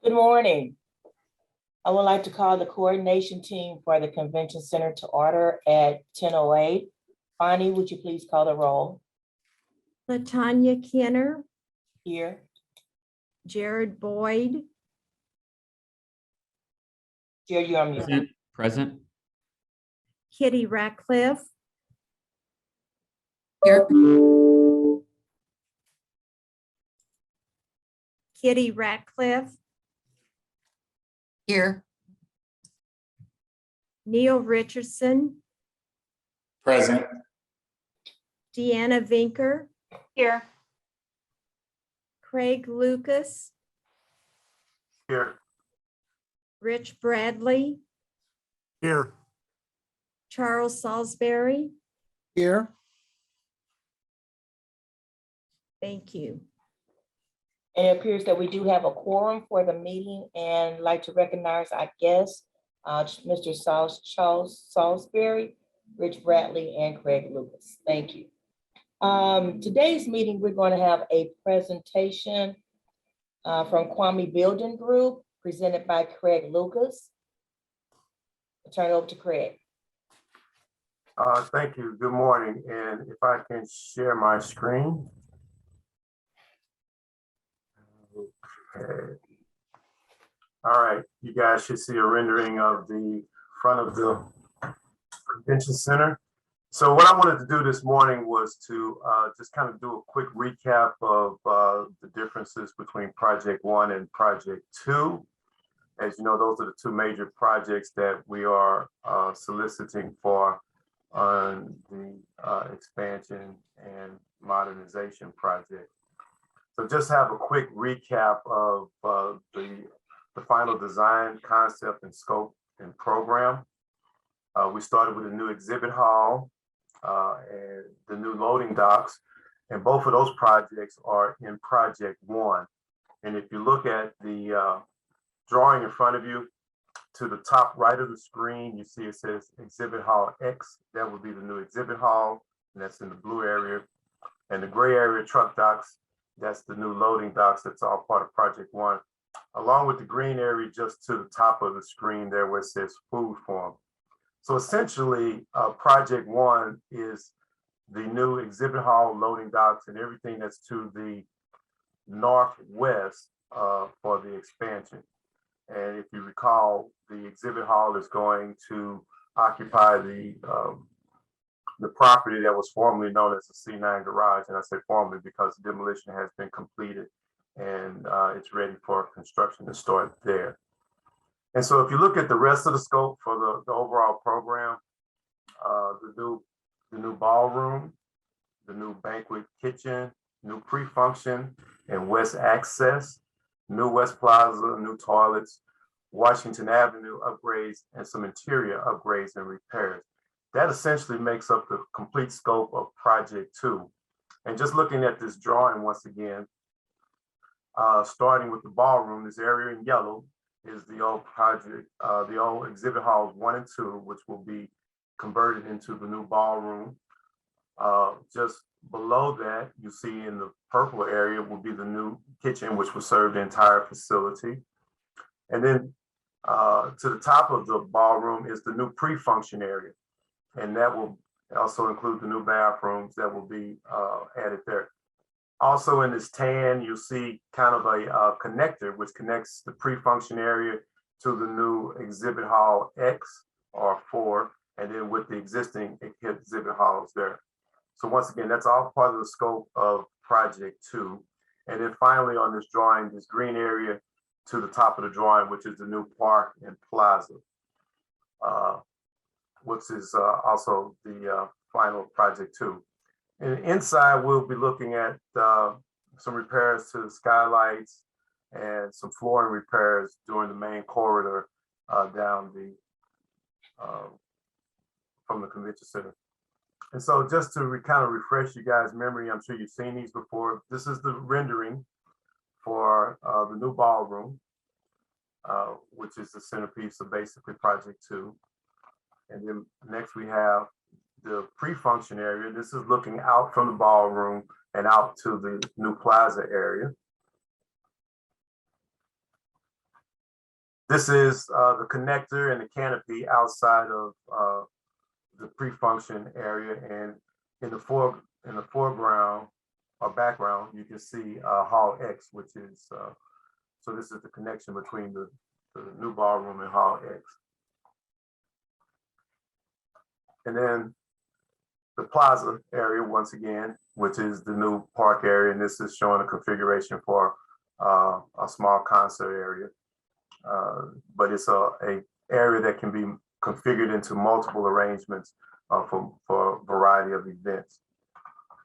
Good morning. I would like to call the coordination team for the Convention Center to order at 10:08. Bonnie, would you please call the roll? Latanya Kenner, Here. Jared Boyd, Jerry, you're on mute. Present. Kitty Ratcliffe, Here. Kitty Ratcliffe, Here. Neil Richardson, Present. Deanna Vinker, Here. Craig Lucas, Here. Rich Bradley, Here. Charles Salisbury. Here. Thank you. And it appears that we do have a quorum for the meeting and like to recognize our guests, Mr. Charles Salisbury, Rich Bradley, and Craig Lucas. Thank you. Today's meeting, we're going to have a presentation from Kwame Building Group presented by Craig Lucas. I'll turn it over to Craig. Thank you. Good morning. And if I can share my screen. Okay. All right. You guys should see a rendering of the front of the Convention Center. So what I wanted to do this morning was to just kind of do a quick recap of the differences between Project 1 and Project 2. As you know, those are the two major projects that we are soliciting for on the expansion and modernization project. So just have a quick recap of the final design, concept, and scope and program. We started with a new exhibit hall and the new loading docks, and both of those projects are in Project 1. And if you look at the drawing in front of you, to the top right of the screen, you see it says Exhibit Hall X. That would be the new exhibit hall, and that's in the blue area. And the gray area truck docks, that's the new loading docks. That's all part of Project 1, along with the green area just to the top of the screen there where it says Food Farm. So essentially, Project 1 is the new exhibit hall, loading docks, and everything that's to the northwest for the expansion. And if you recall, the exhibit hall is going to occupy the property that was formerly known as the C9 garage. And I say formerly because the demolition has been completed and it's ready for construction to start there. And so if you look at the rest of the scope for the overall program, the new ballroom, the new banquet kitchen, new pre-function and west access, new West Plaza, new toilets, Washington Avenue upgrades, and some interior upgrades and repairs. That essentially makes up the complete scope of Project 2. And just looking at this drawing once again, starting with the ballroom, this area in yellow is the old project, the old exhibit halls 1 and 2, which will be converted into the new ballroom. Just below that, you see in the purple area will be the new kitchen, which will serve the entire facility. And then to the top of the ballroom is the new pre-function area. And that will also include the new bathrooms that will be added there. Also in this tan, you'll see kind of a connector, which connects the pre-function area to the new exhibit hall X or 4, and then with the existing exhibit halls there. So once again, that's all part of the scope of Project 2. And then finally on this drawing, this green area to the top of the drawing, which is the new park and plaza, which is also the final Project 2. And inside, we'll be looking at some repairs to the skylights and some flooring repairs during the main corridor down the from the Convention Center. And so just to kind of refresh you guys' memory, I'm sure you've seen these before. This is the rendering for the new ballroom, which is the centerpiece of basically Project 2. And then next we have the pre-function area. This is looking out from the ballroom and out to the new plaza area. This is the connector and the canopy outside of the pre-function area, and in the foreground or background, you can see Hall X, which is so this is the connection between the new ballroom and Hall X. And then the plaza area, once again, which is the new park area, and this is showing a configuration for a small concert area. But it's a area that can be configured into multiple arrangements for a variety of events.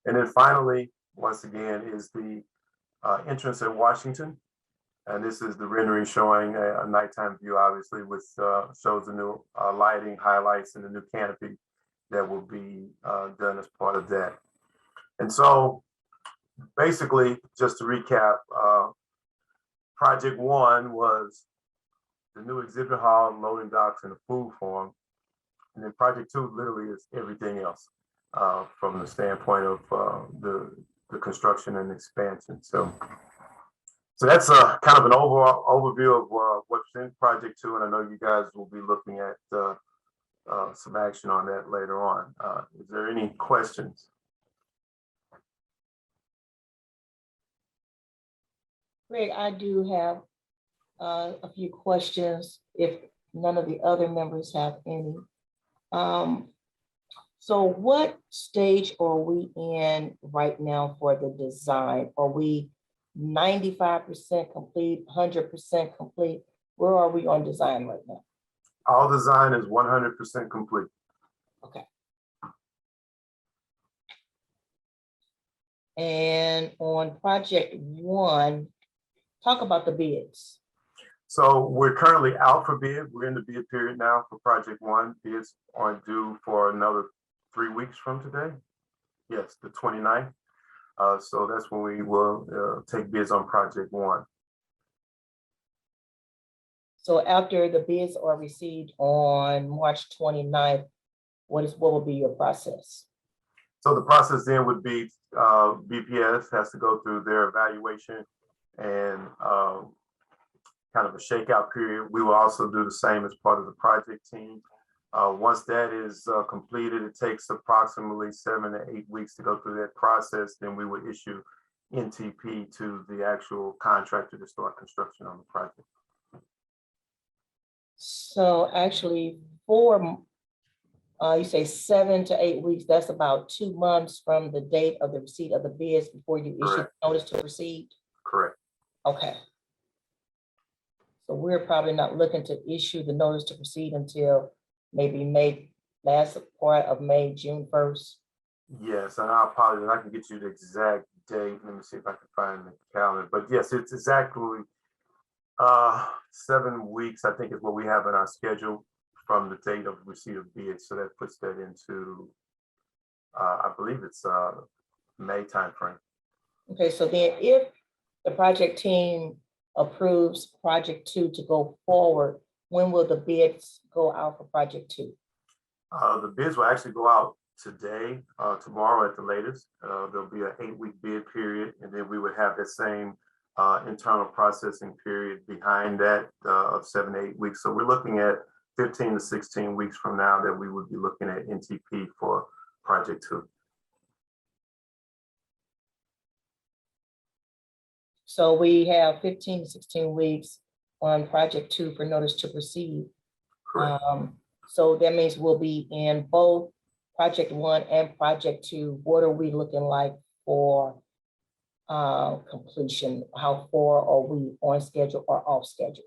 And then finally, once again, is the entrance at Washington. And this is the rendering showing a nighttime view, obviously, which shows the new lighting highlights and the new canopy that will be done as part of that. And so basically, just to recap, project one was the new exhibit hall, loading docks, and the food farm. And then project two literally is everything else from the standpoint of the construction and expansion. So that's a kind of an overall overview of what's in project two. And I know you guys will be looking at some action on that later on. Is there any questions? Greg, I do have a few questions if none of the other members have any. So what stage are we in right now for the design? Are we 95% complete, 100% complete? Where are we on design right now? All design is 100% complete. Okay. And on project one, talk about the bids. So we're currently out for bid. We're in the bid period now for project one. Bids are due for another 3 weeks from today. Yes, the 29th. So that's when we will take bids on project one. So after the bids are received on March 29th, what will be your process? So the process then would be BPS has to go through their evaluation and kind of a shakeout period. We will also do the same as part of the project team. Once that is completed, it takes approximately 7 to 8 weeks to go through that process. Then we would issue NTP to the actual contractor to start construction on the project. So actually you say 7 to 8 weeks, that's about 2 months from the date of the receipt of the bids before you issue Correct. notice to proceed? Correct. Okay. So we're probably not looking to issue the notice to proceed until maybe last part of May, June 1st. Yes, and I apologize. I can get you the exact date. Let me see if I can find the calendar. But yes, it's exactly 7 weeks, I think, is what we have in our schedule from the date of receipt of bids. So that puts that into, I believe it's May timeframe. Okay, so then if the project team approves project two to go forward, when will the bids go out for project two? The bids will actually go out today, tomorrow at the latest. There'll be an 8-week bid period, and then we would have that same internal processing period behind that of 7 to 8 weeks. So we're looking at 15 to 16 weeks from now that we would be looking at NTP for project two. So we have 15 to 16 weeks on project two for notice to proceed. Correct. So that means we'll be in both project one and project two. What are we looking like for completion? How far are we on schedule or off schedule?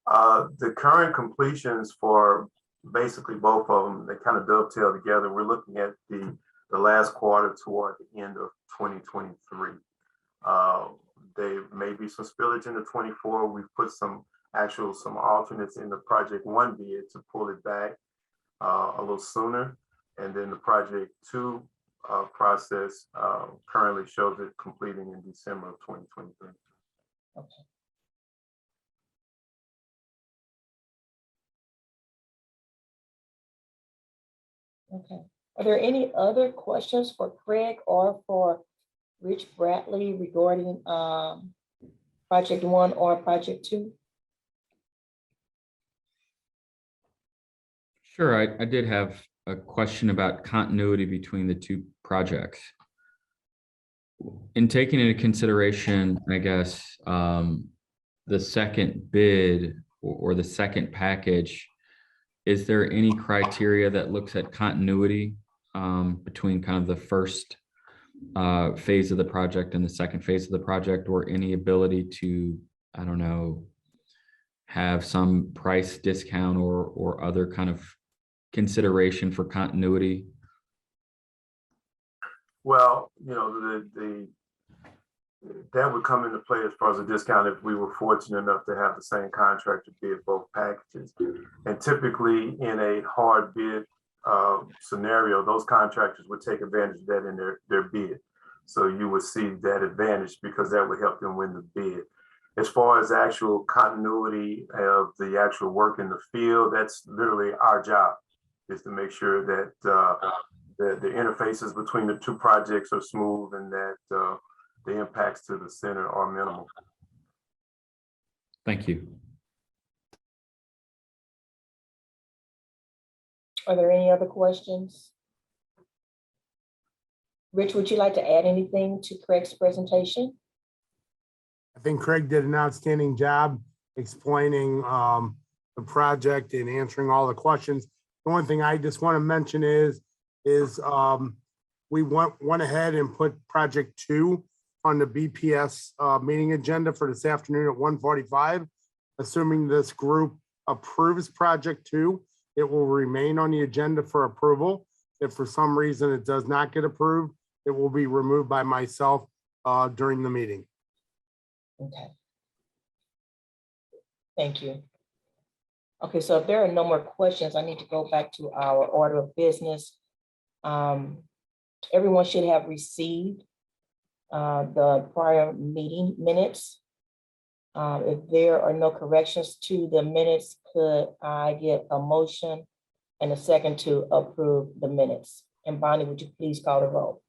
The current completions for basically both of them, they kind of dovetail together. We're looking at the last quarter toward the end of 2023. There may be some spillage into 24. We've put some alternates in the project one bid to pull it back a little sooner. And then the project two process currently shows it completing in December of 2023. Okay. Okay. Are there any other questions for Craig or for Rich Bradley regarding project one or project two? Sure, I did have a question about continuity between the two projects. In taking into consideration, I guess, the second bid or the second package, is there any criteria that looks at continuity between kind of the first phase of the project and the second phase of the project, or any ability to, I don't know, have some price discount or other kind of consideration for continuity? Well, that would come into play as far as a discount if we were fortunate enough to have the same contractor bid both packages. And typically in a hard bid scenario, those contractors would take advantage of that in their bid. So you would see that advantage because that would help them win the bid. As far as actual continuity of the actual work in the field, that's literally our job, is to make sure that the interfaces between the two projects are smooth and that the impacts to the center are minimal. Thank you. Are there any other questions? Rich, would you like to add anything to Craig's presentation? I think Craig did an outstanding job explaining the project and answering all the questions. The only thing I just want to mention is we went ahead and put project 2 on the BPS meeting agenda for this afternoon at 1:45. Assuming this group approves project 2, it will remain on the agenda for approval. If for some reason it does not get approved, it will be removed by myself during the meeting. Okay. Thank you. Okay, so if there are no more questions, I need to go back to our order of business. Everyone should have received the prior meeting minutes. If there are no corrections to the minutes, could I get a motion and a second to approve the minutes? And Bonnie, would you please call the roll?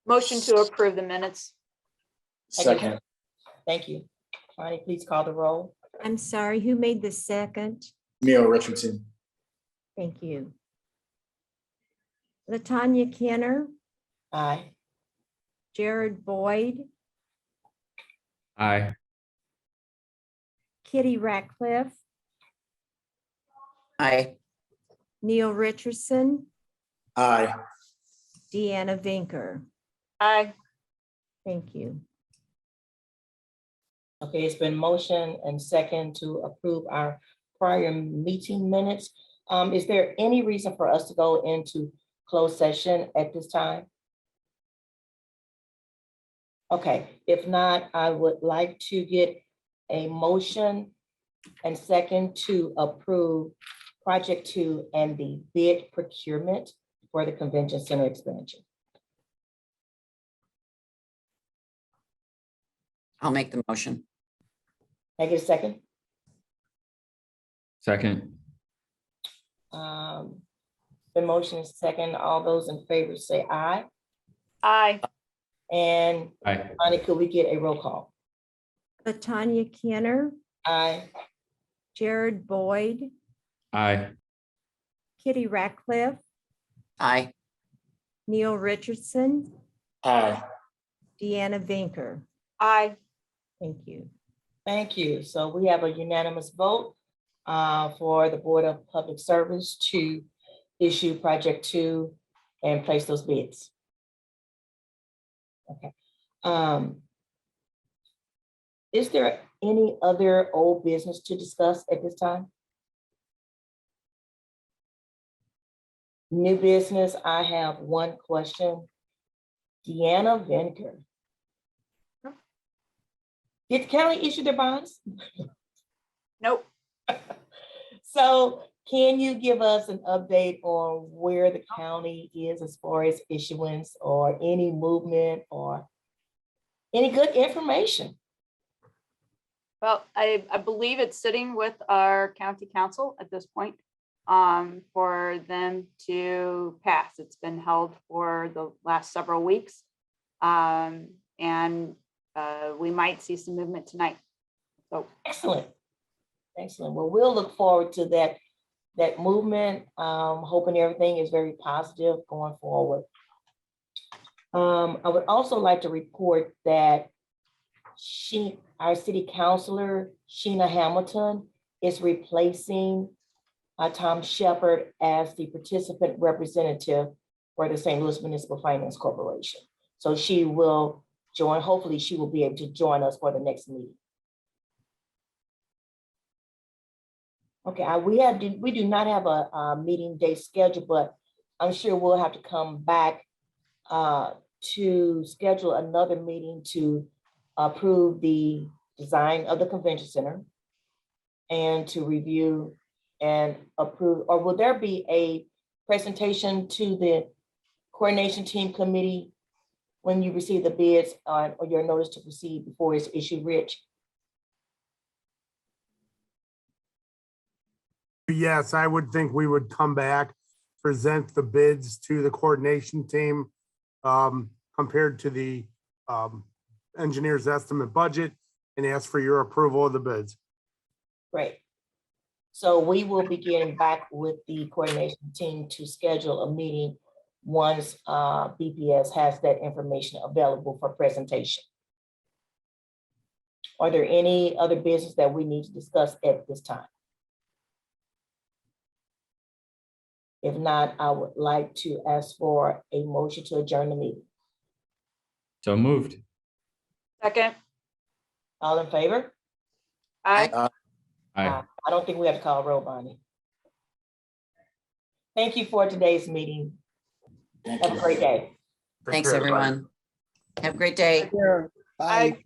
Motion to approve the minutes. Second, Thank you. Bonnie, please call the roll. I'm sorry, who made the second? Neil Richardson. Thank you. Latanya Kenner, Aye. Jared Boyd, Aye. Kitty Ratcliffe, Aye. Neil Richardson, Aye. Deanna Vinker. Aye. Thank you. Okay, it's been motion and second to approve our prior meeting minutes. Is there any reason for us to go into closed session at this time? Okay, if not, I would like to get a motion and second to approve project 2 and the bid procurement for the convention center expansion. I'll make the motion. Can I get a second? Second. The motion is second. All those in favor say aye. Aye. And Aye. Bonnie, could we get a roll call? Latanya Kenner, Aye. Jared Boyd, Aye. Kitty Ratcliffe, Aye. Neil Richardson, Aye. Deanna Vinker. Aye. Thank you. Thank you. So we have a unanimous vote for the Board of Public Service to issue project 2 and place those bids. Okay. Is there any other old business to discuss at this time? New business, I have one question. Deanna Vinker. Did the county issue their bonds? Nope. So can you give us an update on where the county is as far as issuance or any movement or any good information? Well, I believe it's sitting with our county council at this point for them to pass. It's been held for the last several weeks. And we might see some movement tonight. So Excellent. Excellent. Well, we'll look forward to that movement. Hoping everything is very positive going forward. I would also like to report that our city councilor, Sheena Hamilton, is replacing Tom Shepard as the participant representative for the St. Louis Municipal Finance Corporation. So she will join, hopefully she will be able to join us for the next meeting. Okay, we do not have a meeting date scheduled, but I'm sure we'll have to come back to schedule another meeting to approve the design of the convention center and to review and approve, or will there be a presentation to the coordination team committee when you receive the bids or your notice to proceed before it's issued, Rich? Yes, I would think we would come back, present the bids to the coordination team compared to the engineer's estimate budget and ask for your approval of the bids. Great. So we will be getting back with the coordination team to schedule a meeting once BPS has that information available for presentation. Are there any other business that we need to discuss at this time? If not, I would like to ask for a motion to adjourn the meeting. So moved. Second. All in favor? Aye. Aye. I don't think we have to call roll, Bonnie. Thank you for today's meeting. Thank Have a you. great day. Take Thanks, care, everybody. everyone. Have a great day. Aye.